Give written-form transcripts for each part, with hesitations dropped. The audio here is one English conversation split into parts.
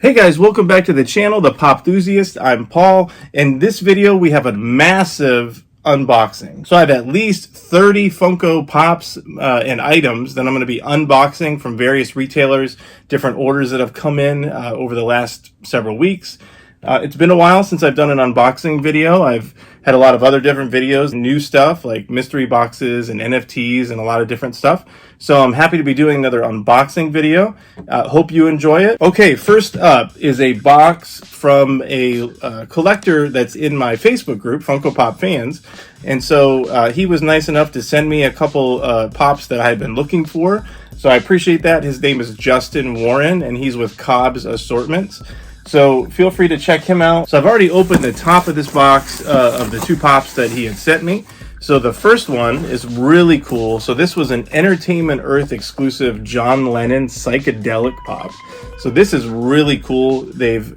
Hey guys, welcome back to the channel, the Popthusiast. I'm Paul. In this video, we have a massive unboxing. So I have at least 30 Funko Pops and items that I'm going to be unboxing from various retailers, different orders that have come in over the last several weeks. It's been a while since I've done an unboxing video. I've had a lot of other different videos, new stuff like mystery boxes and NFTs and a lot of different stuff. So I'm happy to be doing another unboxing video. Hope you enjoy it. Okay, first up is a box from a collector that's in my Facebook group, Funko Pop Fans. And so he was nice enough to send me a couple pops that I had been looking for. So I appreciate that. His name is Justin Warren, and he's with Cobb's Assortments. So feel free to check him out. So I've already opened the top of this box of the two pops that he had sent me. So the first one is really cool. So this was an Entertainment Earth exclusive John Lennon psychedelic pop. So this is really cool. They've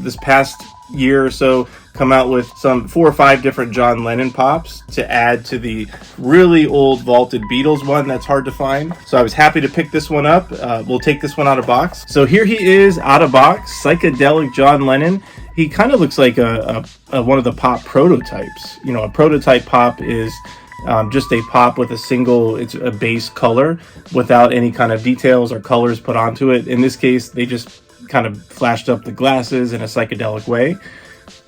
this past year or so come out with some 4 or 5 different John Lennon pops to add to the really old vaulted Beatles one that's hard to find. So I was happy to pick this one up. We'll take this one out of box. So here he is out of box, psychedelic John Lennon. He kind of looks like a one of the pop prototypes. You know, a prototype pop is just a pop with it's a base color without any kind of details or colors put onto it. In this case, they just kind of flashed up the glasses in a psychedelic way.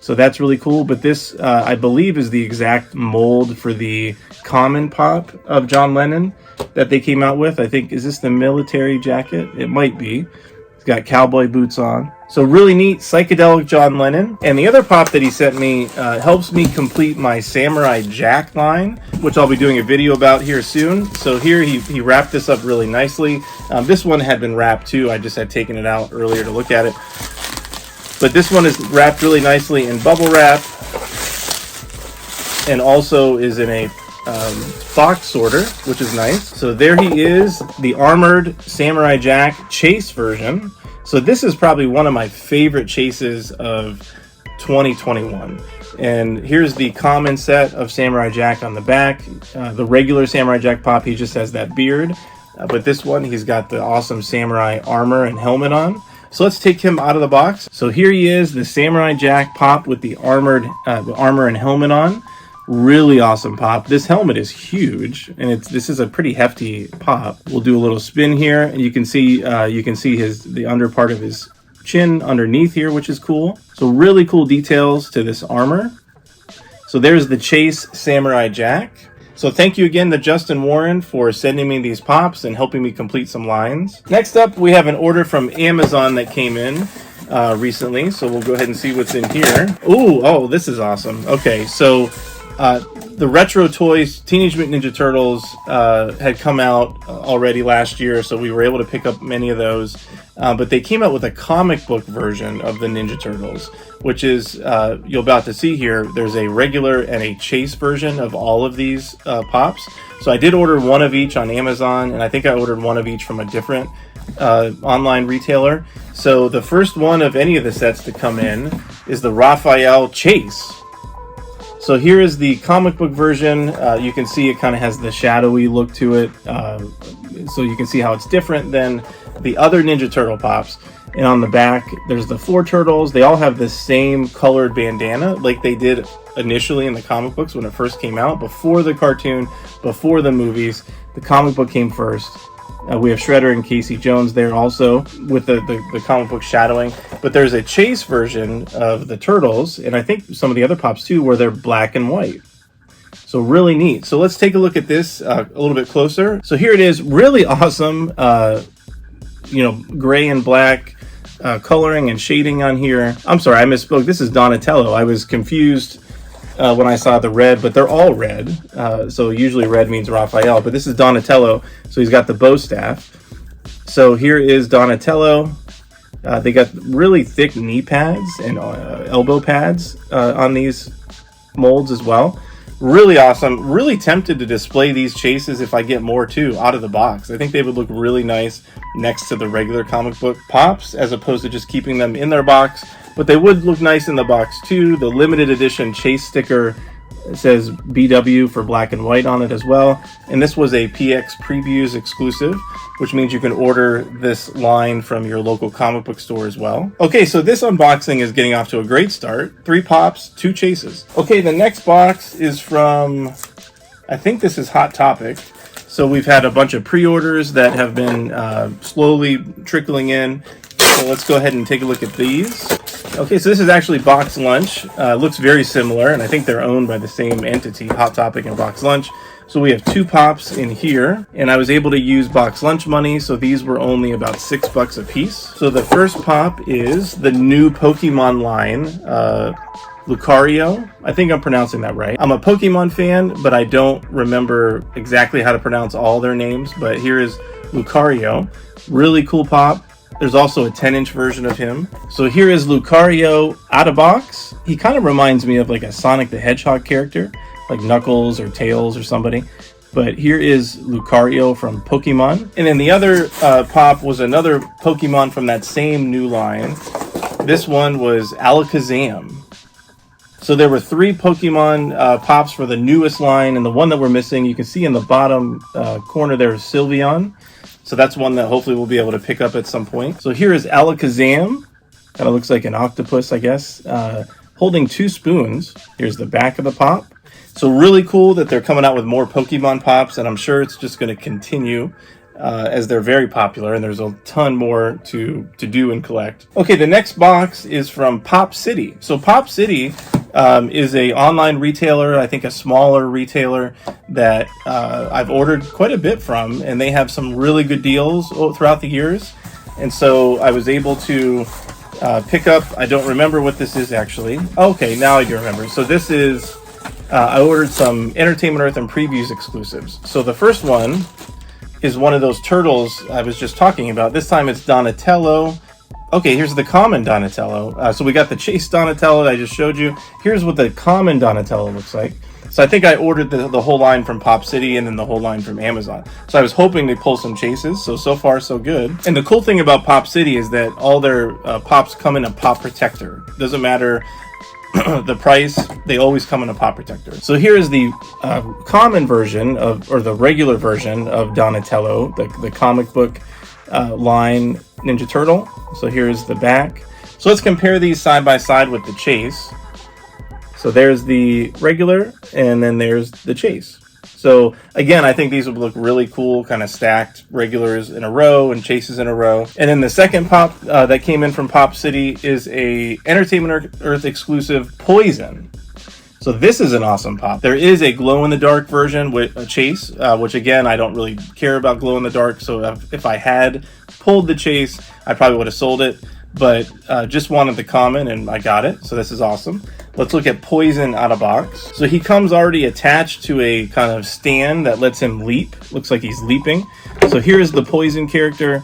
So that's really cool. But this, I believe, is the exact mold for the common pop of John Lennon that they came out with. I think, is this the military jacket? It might be. It's got cowboy boots on. So really neat, psychedelic John Lennon. And the other pop that he sent me helps me complete my Samurai Jack line, which I'll be doing a video about here soon. So here he wrapped this up really nicely. This one had been wrapped too. I just had taken it out earlier to look at it. But this one is wrapped really nicely in bubble wrap and also is in a box sorter, which is nice. So there he is, the armored Samurai Jack chase version. So this is probably one of my favorite chases of 2021. And here's the common set of Samurai Jack on the back. The regular Samurai Jack pop, he just has that beard. But this one, he's got the awesome samurai armor and helmet on. So let's take him out of the box. So here he is, the Samurai Jack pop with the armor and helmet on. Really awesome pop. This helmet is huge, and this is a pretty hefty pop. We'll do a little spin here, and you can see the under part of his chin underneath here, which is cool. So really cool details to this armor. So there's the Chase Samurai Jack. So thank you again to Justin Warren for sending me these pops and helping me complete some lines. Next up, we have an order from Amazon that came in recently. So we'll go ahead and see what's in here. Oh, this is awesome. Okay, so the Retro Toys Teenage Mutant Ninja Turtles had come out already last year, so we were able to pick up many of those. But they came out with a comic book version of the Ninja Turtles, which is, you're about to see here, there's a regular and a chase version of all of these pops. So I did order one of each on Amazon, and I think I ordered one of each from a different online retailer. So the first one of any of the sets to come in is the Raphael Chase. So here is the comic book version. You can see it kind of has the shadowy look to it. So you can see how it's different than the other Ninja Turtle pops. And on the back, there's the 4 turtles. They all have the same colored bandana like they did initially in the comic books when it first came out. Before the cartoon, before the movies, the comic book came first. We have Shredder and Casey Jones there also with the comic book shadowing. But there's a chase version of the Turtles, and I think some of the other pops too, where they're black and white. So really neat. So let's take a look at this a little bit closer. So here it is, really awesome, gray and black coloring and shading on here. I'm sorry, I misspoke. This is Donatello. I was confused when I saw the red, but they're all red. So usually red means Raphael, but this is Donatello. So he's got the bow staff. So here is Donatello. They got really thick knee pads and elbow pads on these molds as well. Really awesome. Really tempted to display these chases if I get more too out of the box. I think they would look really nice next to the regular comic book pops as opposed to just keeping them in their box. But they would look nice in the box too. The limited edition chase sticker It says BW for black and white on it as well. And this was a PX Previews exclusive, which means you can order this line from your local comic book store as well. Okay, so this unboxing is getting off to a great start. 3 pops, 2 chases. Okay, the next box is from, I think this is Hot Topic. So we've had a bunch of pre-orders that have been slowly trickling in. So let's go ahead and take a look at these. Okay, so this is actually BoxLunch. Looks very similar, and I think they're owned by the same entity, Hot Topic and BoxLunch. So we have 2 pops in here, and I was able to use BoxLunch money, so these were only about $6 a piece. So the first pop is the new Pokemon line, Lucario. I think I'm pronouncing that right. I'm a Pokemon fan, but I don't remember exactly how to pronounce all their names, but here is Lucario. Really cool pop. There's also a 10-inch version of him. So here is Lucario out of box. He kind of reminds me of like a Sonic the Hedgehog character, like Knuckles or Tails or somebody. But here is Lucario from Pokemon. And then the other pop was another Pokemon from that same new line. This one was Alakazam. So there were 3 Pokemon pops for the newest line, and the one that we're missing, you can see in the bottom corner there is Sylveon. So that's one that hopefully we'll be able to pick up at some point. So here is Alakazam. Kind of looks like an octopus, I guess, holding 2 spoons. Here's the back of the pop. So really cool that they're coming out with more Pokemon pops, and I'm sure it's just going to continue as they're very popular, and there's a ton more to do and collect. Okay, the next box is from Pop City. So Pop City is a online retailer, I think a smaller retailer that I've ordered quite a bit from, and they have some really good deals throughout the years. And so I was able to pick up, I don't remember what this is actually. Okay, now I do remember. So this is, I ordered some Entertainment Earth and Previews exclusives. So the first one is one of those turtles I was just talking about. This time it's Donatello. Okay, here's the common Donatello. So we got the Chase Donatello that I just showed you. Here's what the common Donatello looks like. So I think I ordered the whole line from Pop City and then the whole line from Amazon. So I was hoping to pull some chases. So far, so good. And the cool thing about Pop City is that all their pops come in a pop protector. Doesn't matter the price, they always come in a pop protector. So here is the common version of, or the regular version of Donatello, the comic book line Ninja Turtle. So here's the back. So let's compare these side by side with the Chase. So there's the regular, and then there's the Chase. So again, I think these would look really cool, kind of stacked regulars in a row and chases in a row. And then the second pop that came in from Pop City is a Entertainment Earth exclusive Poison. So this is an awesome pop. There is a glow-in-the-dark version with a Chase, which again, I don't really care about glow-in-the-dark. So if I had pulled the Chase, I probably would have sold it. But just wanted the common, and I got it. So this is awesome. Let's look at Poison out of box. So he comes already attached to a kind of stand that lets him leap. Looks like he's leaping. So here's the Poison character.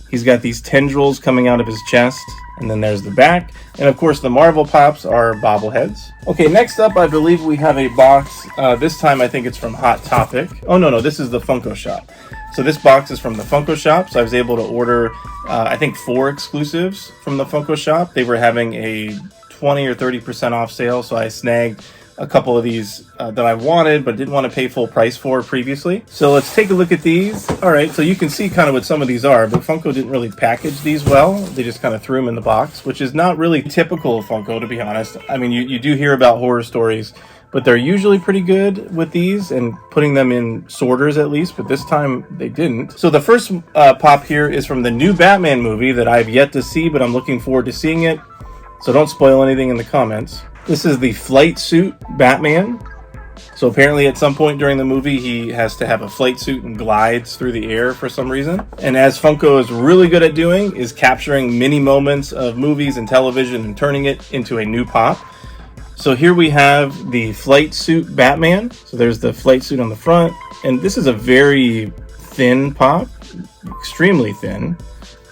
He's got these tendrils coming out of his chest. And then there's the back. And of course the Marvel Pops are bobbleheads. Okay, next up I believe we have a box. This time I think it's from Hot Topic. Oh no, this is the Funko Shop. So this box is from the Funko Shop. So I was able to order, I think 4 exclusives from the Funko Shop. They were having a 20 or 30% off sale. So I snagged a couple of these that I wanted, but didn't want to pay full price for previously. So let's take a look at these. All right, so you can see kind of what some of these are, but Funko didn't really package these well. They just kind of threw them in the box, which is not really typical of Funko, to be honest. I mean, you do hear about horror stories, but they're usually pretty good with these and putting them in sorters at least, but this time they didn't. So the first pop here is from the new Batman movie that I've yet to see, but I'm looking forward to seeing it. So don't spoil anything in the comments. This is the flight suit Batman. So apparently at some point during the movie, he has to have a flight suit and glides through the air for some reason. And as Funko is really good at doing, is capturing mini moments of movies and television and turning it into a new pop. So here we have the flight suit Batman. So there's the flight suit on the front. And this is a very thin pop, extremely thin.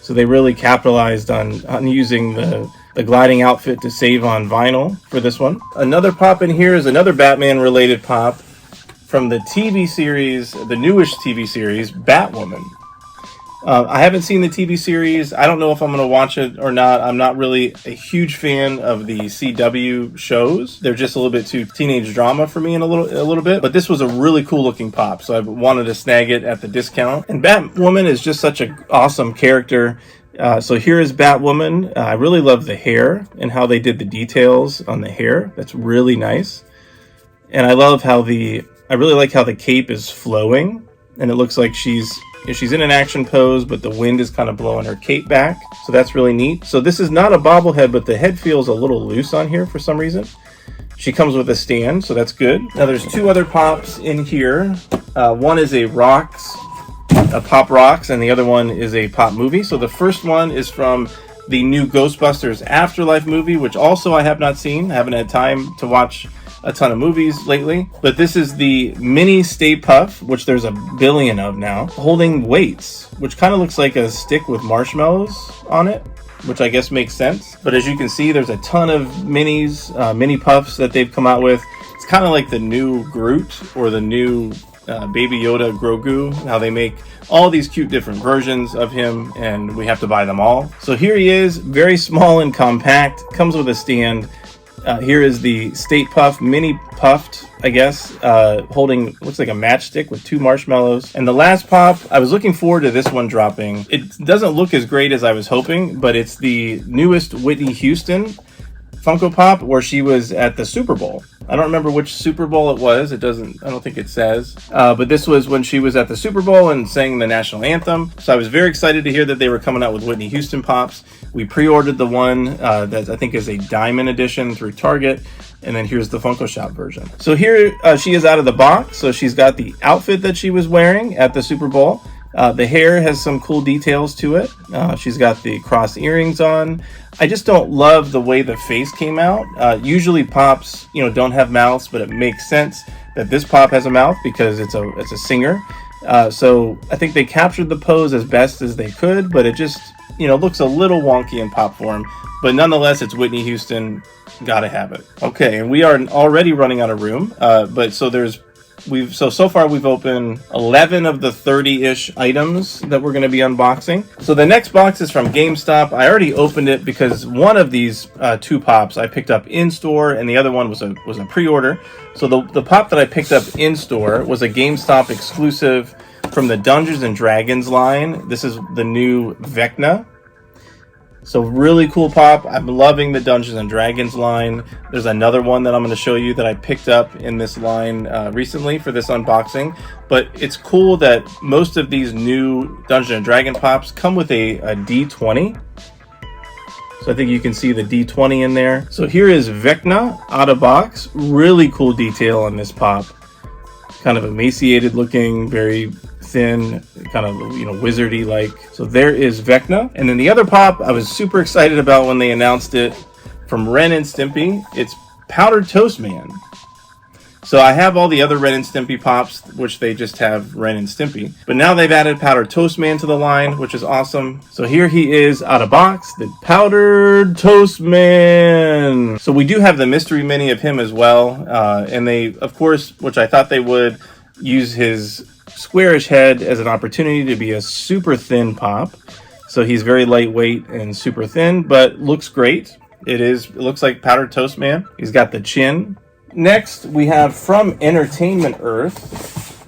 So they really capitalized on using the gliding outfit to save on vinyl for this one. Another pop in here is another Batman related pop from the TV series, the newish TV series, Batwoman. I haven't seen the TV series. I don't know if I'm going to watch it or not. I'm not really a huge fan of the CW shows. They're just a little bit too teenage drama for me in a little bit. But this was a really cool looking pop, so I wanted to snag it at the discount. And Batwoman is just such an awesome character. So here is Batwoman. I really love the hair and how they did the details on the hair. That's really nice. And I love how I really like how the cape is flowing, and it looks like she's in an action pose, but the wind is kind of blowing her cape back. So that's really neat. So this is not a bobblehead, but the head feels a little loose on here for some reason. She comes with a stand, so that's good. Now there's two other pops in here. One is a Pop Rocks, and the other one is a Pop Movie. So the first one is from the new Ghostbusters Afterlife movie, which also I have not seen. I haven't had time to watch a ton of movies lately, but this is the mini Stay Puff, which there's a billion of now, holding weights, which kind of looks like a stick with marshmallows on it, which I guess makes sense. But as you can see, there's a ton of mini puffs that they've come out with. It's kind of like the new Groot or the new Baby Yoda Grogu, how they make all these cute different versions of him, and we have to buy them all. So here he is, very small and compact, comes with a stand. Here is the State Puff, mini puffed, I guess, holding, looks like a matchstick with two marshmallows. And the last pop, I was looking forward to this one dropping. It doesn't look as great as I was hoping, but it's the newest Whitney Houston Funko Pop, where she was at the Super Bowl. I don't remember which Super Bowl it was. I don't think it says. But this was when she was at the Super Bowl and sang the national anthem. So I was very excited to hear that they were coming out with Whitney Houston Pops. We pre-ordered the one that I think is a diamond edition through Target. And then here's the Funko Shop version. So here she is out of the box. So she's got the outfit that she was wearing at the Super Bowl. The hair has some cool details to it. She's got the cross earrings on. I just don't love the way the face came out. Usually pops, don't have mouths, but it makes sense that this pop has a mouth because it's a singer. So I think they captured the pose as best as they could, but it just, looks a little wonky in pop form. But nonetheless, it's Whitney Houston. Gotta have it. Okay, and we are already running out of room. So far we've opened 11 of the 30-ish items that we're going to be unboxing. So the next box is from GameStop. I already opened it because one of these two pops I picked up in store, and the other one was a pre-order. So the pop that I picked up in store was a GameStop exclusive from the Dungeons and Dragons line. This is the new Vecna. So really cool pop. I'm loving the Dungeons and Dragons line. There's another one that I'm going to show you that I picked up in this line recently for this unboxing. But it's cool that most of these new Dungeons and Dragon pops come with a D20. So I think you can see the D20 in there. So here is Vecna out of box. Really cool detail on this pop. Kind of emaciated looking, very thin, kind of wizardy like. So there is Vecna. And then the other pop I was super excited about when they announced it, from Ren and Stimpy. It's Powdered Toast Man. So I have all the other Ren and Stimpy pops, which they just have Ren and Stimpy, but now they've added Powdered Toast Man to the line, which is awesome. So here he is out of box, the Powdered Toast Man. So we do have the mystery mini of him as well, and they, of course, which I thought they would, use his squarish head as an opportunity to be a super thin pop. So he's very lightweight and super thin, but looks great. It looks like Powdered Toast Man. He's got the chin. Next, we have from Entertainment Earth.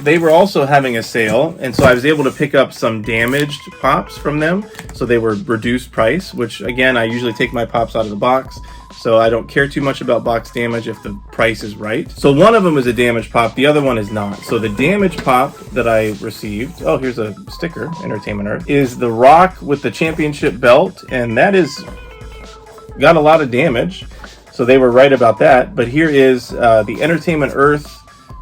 They were also having a sale, and so I was able to pick up some damaged pops from them. So they were reduced price, which again, I usually take my pops out of the box, so I don't care too much about box damage if the price is right. So one of them is a damaged pop, the other one is not. So the damaged pop that I received, oh, here's a sticker, Entertainment Earth, is the Rock with the championship belt, and that is got a lot of damage. So they were right about that. But here is the Entertainment Earth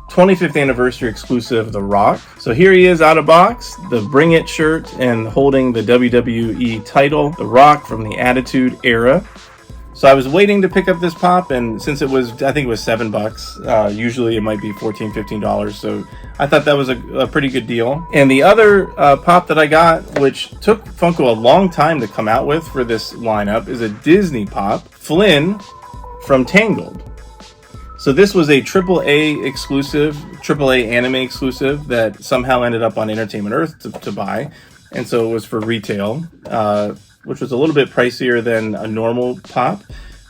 25th anniversary exclusive, The Rock. So here he is out of box, the Bring It shirt and holding the WWE title, The Rock from the Attitude Era. So I was waiting to pick up this pop, and since it was, I think it was $7, usually it might be $14, $15. So I thought that was a pretty good deal. And the other pop that I got, which took Funko a long time to come out with for this lineup, is a Disney pop, Flynn from Tangled. So this was a AAA exclusive, AAA anime exclusive that somehow ended up on Entertainment Earth to buy. And so it was for retail, which was a little bit pricier than a normal pop.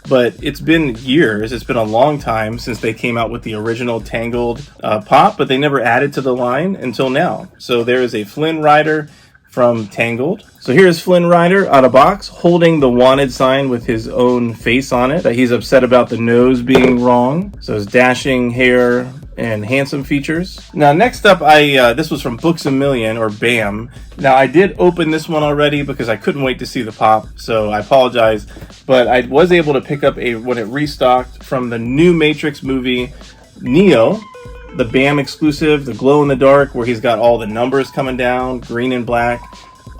But it's been years, it's been a long time since they came out with the original Tangled pop, but they never added to the line until now. So there is a Flynn Rider from Tangled. So here's Flynn Rider out of box, holding the wanted sign with his own face on it, that he's upset about the nose being wrong. So his dashing hair and handsome features. Now next up, this was from Books A Million, or BAM. Now I did open this one already because I couldn't wait to see the pop, so I apologize. But I was able to pick up when it restocked from the new Matrix movie, Neo, the BAM exclusive, the glow in the dark, where he's got all the numbers coming down, green and black.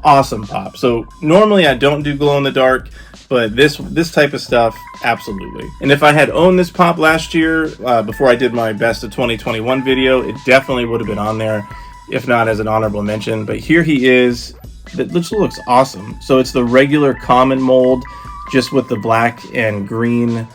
Awesome pop. So normally I don't do glow in the dark, but this type of stuff, absolutely. And if I had owned this pop last year, before I did my best of 2021 video, it definitely would have been on there, if not as an honorable mention. But here he is. This looks awesome. So it's the regular common mold, just with the black and green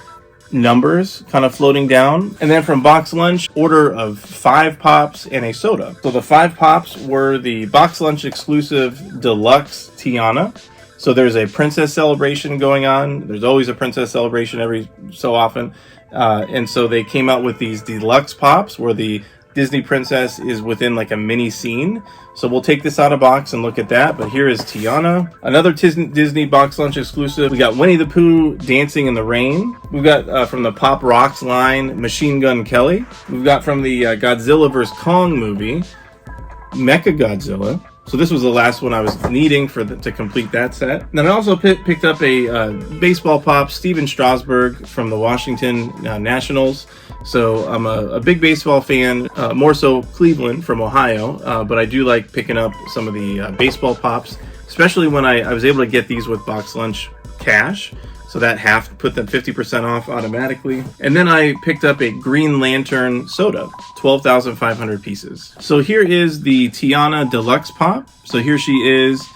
numbers kind of floating down. And then from BoxLunch, order of 5 pops and a soda. So the 5 pops were the BoxLunch exclusive deluxe Tiana. So there's a princess celebration going on. There's always a princess celebration every so often. And so they came out with these deluxe pops where the Disney princess is within like a mini scene. So we'll take this out of box and look at that. But here is Tiana, another Disney BoxLunch exclusive. We got Winnie the Pooh dancing in the rain. We've got from the Pop Rocks line, Machine Gun Kelly. We've got from the Godzilla vs. Kong movie, Mecha Godzilla. So this was the last one I was needing to complete that set. And then I also picked up a baseball pop, Steven Strasburg from the Washington Nationals. So I'm a big baseball fan, more so Cleveland from Ohio, but I do like picking up some of the baseball pops, especially when I was able to get these with BoxLunch cash. So that put them 50% off automatically. And then I picked up a Green Lantern soda, 12,500 pieces. So here is the Tiana Deluxe Pop. So here she is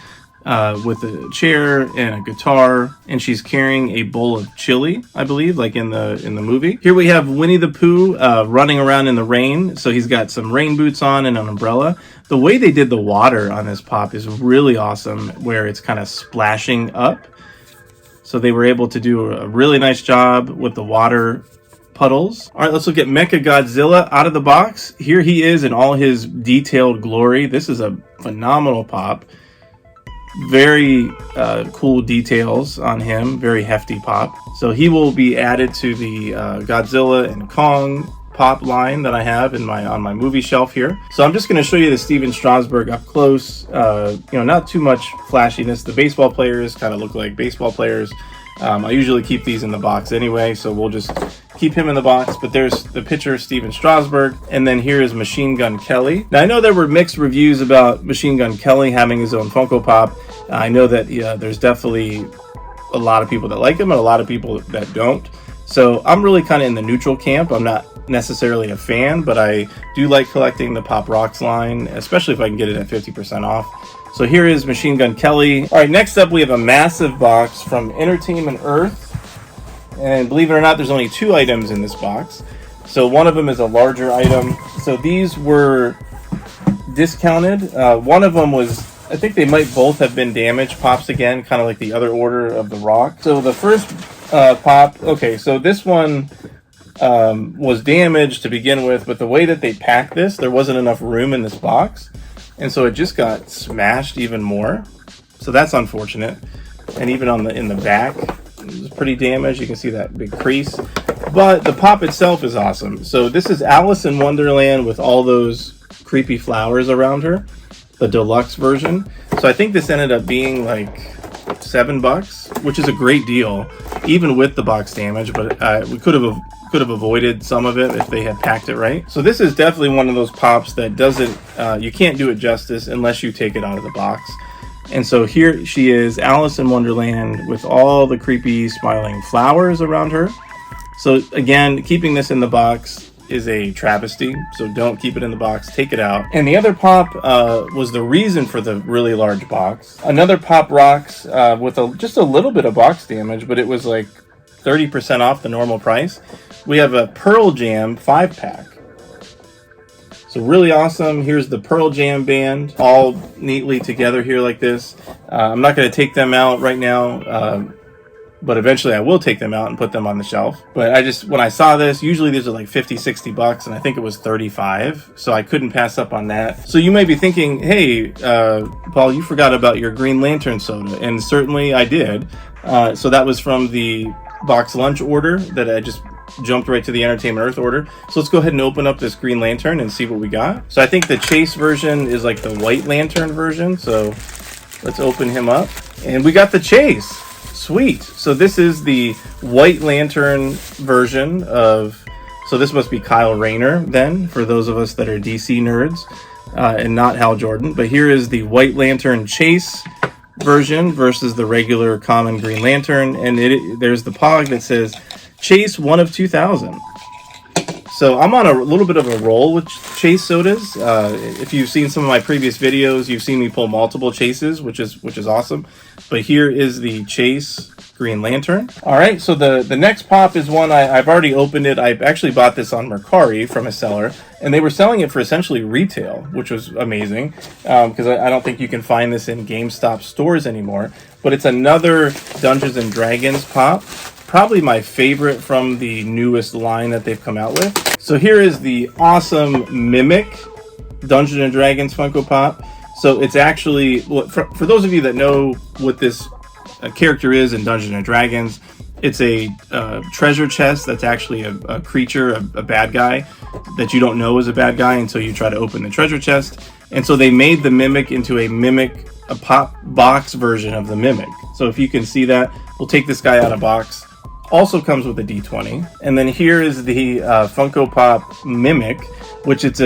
with a chair and a guitar, and she's carrying a bowl of chili, I believe, like in the movie. Here we have Winnie the Pooh running around in the rain. So he's got some rain boots on and an umbrella. The way they did the water on this pop is really awesome, where it's kind of splashing up. So they were able to do a really nice job with the water puddles. All right, let's look at Mecha Godzilla out of the box. Here he is in all his detailed glory. This is a phenomenal pop. Very cool details on him. Very hefty pop. So he will be added to the Godzilla and Kong pop line that I have on my movie shelf here. So I'm just going to show you the Steven Strasburg up close. Not too much flashiness. The baseball players kind of look like baseball players. I usually keep these in the box anyway, so we'll just keep him in the box. But there's the pitcher, Steven Strasburg, and then here is Machine Gun Kelly. Now I know there were mixed reviews about Machine Gun Kelly having his own Funko Pop. I know that there's definitely a lot of people that like him and a lot of people that don't. So I'm really kind of in the neutral camp. I'm not necessarily a fan, but I do like collecting the Pop Rocks line, especially if I can get it at 50% off. So here is Machine Gun Kelly. All right, next up we have a massive box from Entertainment Earth. And believe it or not, there's only 2 items in this box. So one of them is a larger item. So these were discounted. One of them was, I think they might both have been damaged pops again, kind of like the other order of the rock. So the first pop, okay, so this one was damaged to begin with, but the way that they packed this, there wasn't enough room in this box, and so it just got smashed even more. So that's unfortunate. And even in the back, it was pretty damaged. You can see that big crease, but the pop itself is awesome. So this is Alice in Wonderland with all those creepy flowers around her, the deluxe version. So I think this ended up being like $7, which is a great deal, even with the box damage. But we could have avoided some of it if they had packed it right. So this is definitely one of those pops that doesn't, you can't do it justice unless you take it out of the box. And so here she is, Alice in Wonderland, with all the creepy smiling flowers around her. So again, keeping this in the box is a travesty, so don't keep it in the box, take it out. And the other pop was the reason for the really large box. Another Pop Rocks with just a little bit of box damage, but it was like 30% off the normal price. We have a Pearl Jam 5-pack. So really awesome. Here's the Pearl Jam band, all neatly together here like this. I'm not going to take them out right now, but eventually I will take them out and put them on the shelf. But when I saw this, usually these are like 50, 60 bucks, and I think it was 35. So I couldn't pass up on that. So you may be thinking, hey, Paul, you forgot about your Green Lantern soda. And certainly I did. So that was from the BoxLunch order that I just jumped right to the Entertainment Earth order. So let's go ahead and open up this Green Lantern and see what we got. So I think the Chase version is like the White Lantern version. So let's open him up. And we got the Chase. Sweet. So this is the White Lantern version of... So this must be Kyle Rayner then, for those of us that are DC nerds, and not Hal Jordan. But here is the White Lantern Chase version versus the regular common Green Lantern. And there's the pog that says Chase 1 of 2000. So I'm on a little bit of a roll with Chase sodas. If you've seen some of my previous videos, you've seen me pull multiple Chases, which is awesome. But here is the Chase Green Lantern. All right, so the next pop is one I've already opened it. I actually bought this on Mercari from a seller, and they were selling it for essentially retail, which was amazing, because I don't think you can find this in GameStop stores anymore. But it's another Dungeons and Dragons pop. Probably my favorite from the newest line that they've come out with. So here is the awesome Mimic Dungeons and Dragons Funko Pop. So it's actually, for those of you that know what this character is in Dungeons and Dragons, it's a treasure chest that's actually a creature, a bad guy that you don't know is a bad guy until you try to open the treasure chest. And so they made the Mimic into a pop box version of the Mimic. So if you can see that, we'll take this guy out of box. Also comes with a D20. And then here is the Funko Pop Mimic, which it's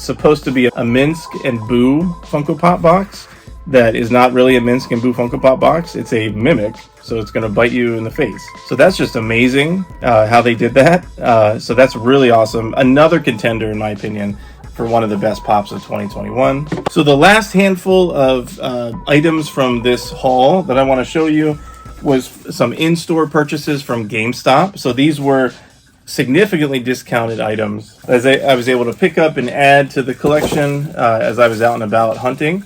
supposed to be a Minsk and Boo Funko Pop box. That is not really a Minsk and Boo Funko Pop box. It's a Mimic, so it's going to bite you in the face. So that's just amazing how they did that. So that's really awesome. Another contender, in my opinion, for one of the best pops of 2021. So the last handful of items from this haul that I want to show you was some in-store purchases from GameStop. So these were significantly discounted items as I was able to pick up and add to the collection as I was out and about hunting.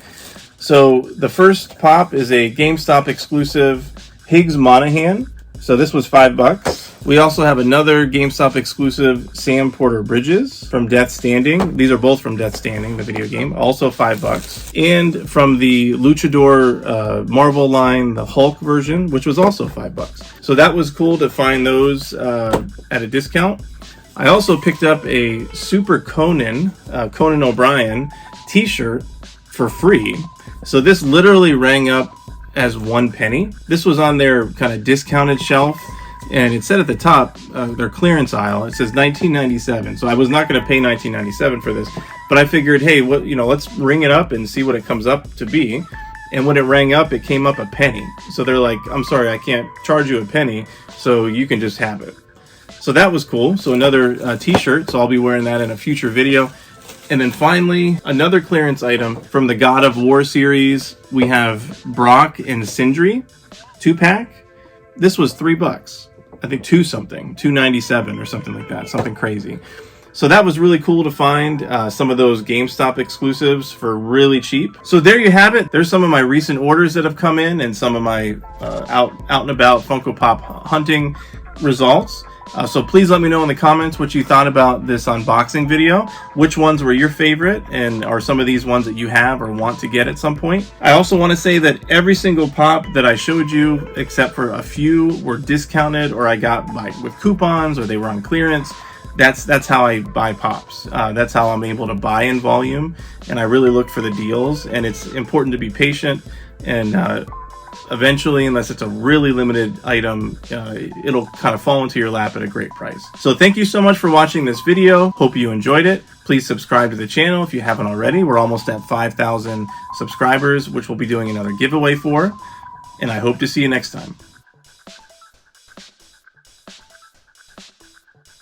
So the first pop is a GameStop exclusive Higgs Monahan. So this was $5. We also have another GameStop exclusive Sam Porter Bridges from Death Standing. These are both from Death Standing, the video game, also $5. And from the Luchador Marvel line, the Hulk version, which was also $5. So that was cool to find those at a discount. I also picked up a Super Conan O'Brien t-shirt for free. So this literally rang up as 1 penny. This was on their kind of discounted shelf, and it said at the top, their clearance aisle, it says $19.97. So I was not going to pay $19.97 for this, but I figured, hey, let's ring it up and see what it comes up to be. And when it rang up, it came up a penny. So they're like, I'm sorry, I can't charge you a penny, so you can just have it. So that was cool. So another t-shirt, so I'll be wearing that in a future video. And then finally, another clearance item from the God of War series. We have Brock and Sindri 2-pack. This was $3. I think $2.97 or something like that, something crazy. So that was really cool to find some of those GameStop exclusives for really cheap. So there you have it. There's some of my recent orders that have come in and some of my out and about Funko Pop hunting results. So please let me know in the comments what you thought about this unboxing video. Which ones were your favorite, and are some of these ones that you have or want to get at some point? I also want to say that every single pop that I showed you, except for a few, were discounted or I got with coupons or they were on clearance. That's how I buy pops. That's how I'm able to buy in volume, and I really look for the deals. And it's important to be patient, and eventually, unless it's a really limited item, it'll kind of fall into your lap at a great price. So thank you so much for watching this video. Hope you enjoyed it. Please subscribe to the channel if you haven't already. We're almost at 5,000 subscribers, which we'll be doing another giveaway for. And I hope to see you next time.